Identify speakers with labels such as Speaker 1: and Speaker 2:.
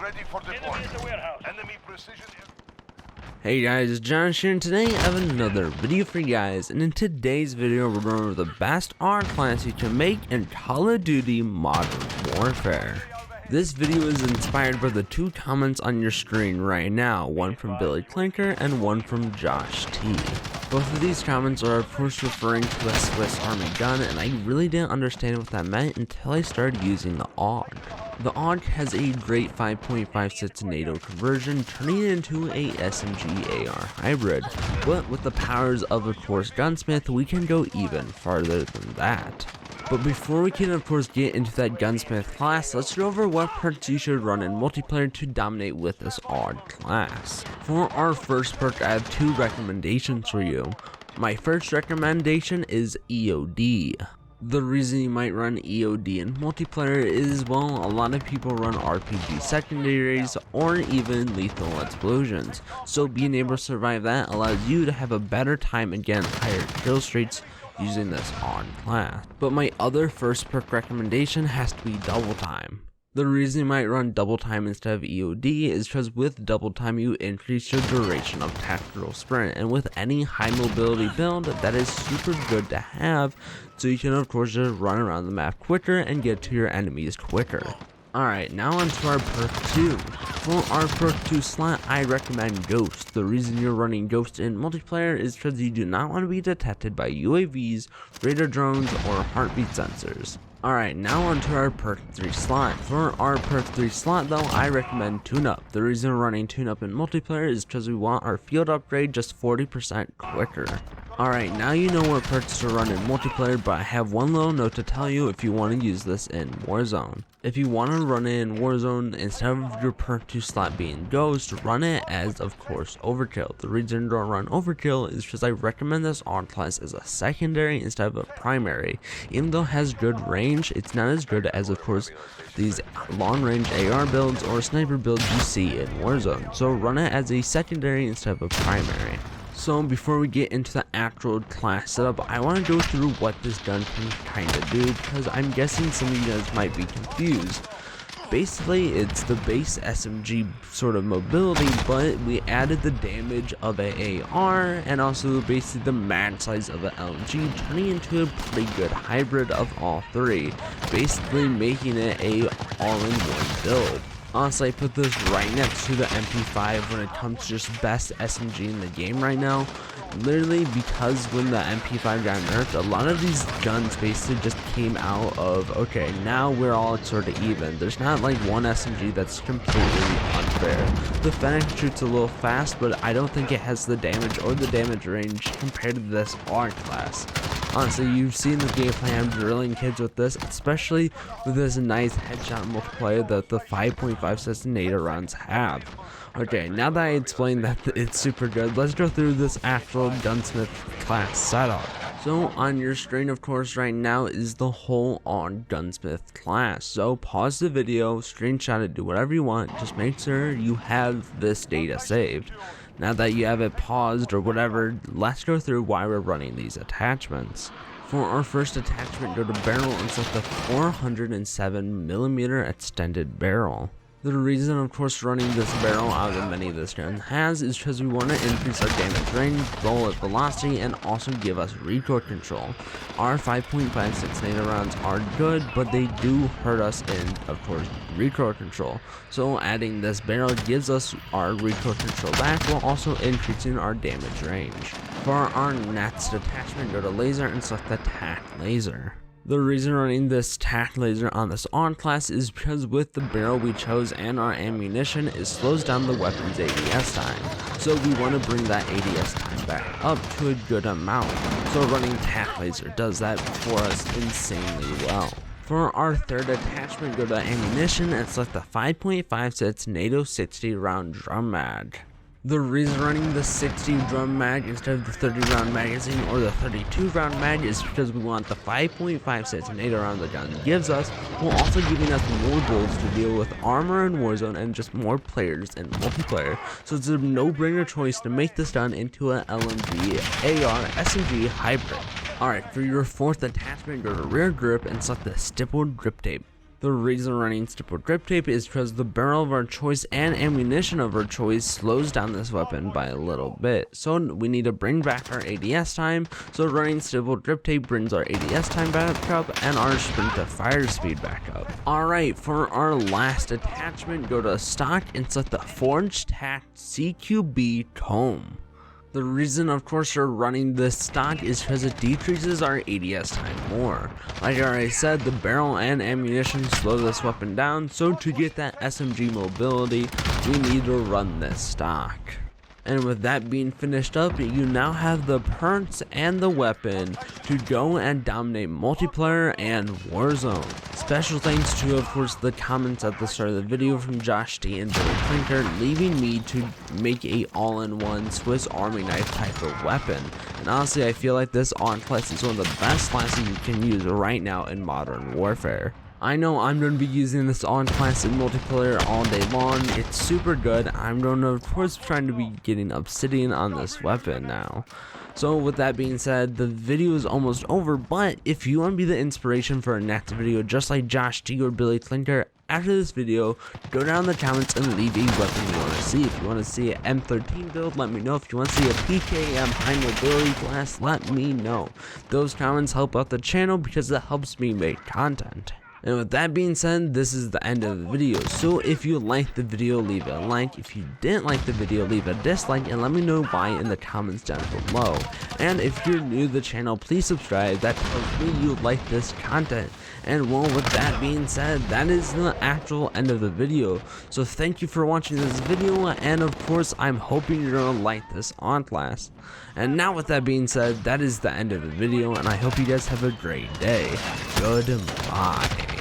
Speaker 1: ready for deployment. Enemy precision.
Speaker 2: Hey guys, it's Josh here, and today I have another video for you guys, and in today's video we're going over the best AUG class you can make in Call of Duty Modern Warfare. This video is inspired by the two comments on your screen right now, one from Billy Clinker and one from Josh T. Both of these comments are of course referring to a Swiss Army gun, and I really didn't understand what that meant until I started using the AUG. The AUG has a great 5.56 NATO conversion, turning it into a SMG AR hybrid, but with the powers of course Gunsmith, we can go even farther than that. But before we can of course get into that Gunsmith class, let's go over what perks you should run in multiplayer to dominate with this AUG class. For our first perk, I have two recommendations for you. My first recommendation is EOD. The reason you might run EOD in multiplayer is, well, a lot of people run RPG secondaries or even lethal explosions, so being able to survive that allows you to have a better time and get higher kill streaks using this AUG class. But my other first perk recommendation has to be double time. The reason you might run double time instead of EOD is because with double time you increase your duration of tactical sprint, and with any high mobility build that is super good to have, so you can of course just run around the map quicker and get to your enemies quicker. Alright, now on to our perk 2. For our perk 2 slot, I recommend Ghost. The reason you're running Ghost in multiplayer is because you do not want to be detected by UAVs, radar drones, or heartbeat sensors. Alright, now on to our perk 3 slot. For our perk 3 slot though, I recommend Tune Up. The reason we're running Tune Up in multiplayer is because we want our field upgrade just 40% quicker. Alright, now you know what perks to run in multiplayer, but I have one little note to tell you if you want to use this in Warzone. If you want to run it in Warzone, instead of your perk 2 slot being Ghost, run it as, of course, Overkill. The reason don't run Overkill is because I recommend this AUG class as a secondary instead of a primary. Even though it has good range, it's not as good as, of course, these long-range AR builds or sniper builds you see in Warzone. So run it as a secondary instead of a primary. So before we get into the actual class setup, I want to go through what this gun can kind of do, because I'm guessing some of you guys might be confused. Basically, it's the base SMG sort of mobility, but we added the damage of an AR and also basically the mag size of an LMG, turning into a pretty good hybrid of all three, basically making it a all-in-one build. Honestly, I put this right next to the MP5 when it comes to just best SMG in the game right now. Literally because when the MP5 got nerfed, a lot of these guns basically just came out of, okay, now we're all sort of even. There's not like one SMG that's completely unfair. The Fennec shoots a little fast, but I don't think it has the damage or the damage range compared to this AUG class. Honestly, you've seen the gameplay. I'm drilling kids with this, especially with this nice headshot multiplayer that the 5.56 NATO rounds have. Okay, now that I explained that it's super good, let's go through this actual Gunsmith class setup. So on your screen, of course, right now is the whole AUG Gunsmith class. So pause the video, screenshot it, do whatever you want, just make sure you have this data saved. Now that you have it paused or whatever, let's go through why we're running these attachments. For our first attachment, go to barrel and select the 407mm extended barrel. The reason, of course, running this barrel out of many this gun has is because we want to increase our damage range, bullet velocity, and also give us recoil control. Our 5.56 NATO rounds are good, but they do hurt us in, of course, recoil control. So adding this barrel gives us our recoil control back while also increasing our damage range. For our next attachment, go to laser and select the TAC laser. The reason running this TAC laser on this AUG class is because with the barrel we chose and our ammunition, it slows down the weapon's ADS time. So we want to bring that ADS time back up to a good amount. So running TAC laser does that for us insanely well. For our third attachment, go to ammunition and select the 5.56 NATO 60 round drum mag. The reason running the 60 drum mag instead of the 30 round magazine or the 32 round mag is because we want the 5.56 NATO round the gun gives us, while also giving us more bullets to deal with armor in Warzone and just more players in multiplayer. So it's a no-brainer choice to make this gun into an LMG, AR, SMG hybrid. Alright, for your fourth attachment, go to rear grip and select the stippled grip tape. The reason running stipple grip tape is because the barrel of our choice and ammunition of our choice slows down this weapon by a little bit. So we need to bring back our ADS time, so running stipple grip tape brings our ADS time back up and our sprint to fire speed back up. Alright, for our last attachment, go to stock and select the Forged Tact CQB Comb. The reason, of course, you're running this stock is because it decreases our ADS time more. Like I already said, the barrel and ammunition slow this weapon down, so to get that SMG mobility, we need to run this stock. And with that being finished up, you now have the perks and the weapon to go and dominate multiplayer and Warzone. Special thanks to, of course, the comments at the start of the video from Josh D and Billy Clinker, leaving me to make a all-in-one Swiss Army knife type of weapon. And honestly, I feel like this AUG class is one of the best classes you can use right now in Modern Warfare. I know I'm going to be using this AUG class in multiplayer all day long. It's super good. I'm going to, of course, trying to be getting obsidian on this weapon now. So with that being said, the video is almost over, but if you want to be the inspiration for a next video just like Josh D or Billy Clinker, after this video, go down in the comments and leave a weapon you want to see. If you want to see an M13 build, let me know. If you want to see a PKM high mobility class, let me know. Those comments help out the channel because it helps me make content. And with that being said, this is the end of the video. So if you liked the video, leave a like. If you didn't like the video, leave a dislike and let me know why in the comments down below. And if you're new to the channel, please subscribe. That tells me you like this content. And well, with that being said, that is the actual end of the video. So thank you for watching this video, and of course, I'm hoping you're gonna like this AUG class. And now with that being said, that is the end of the video, and I hope you guys have a great day. Goodbye.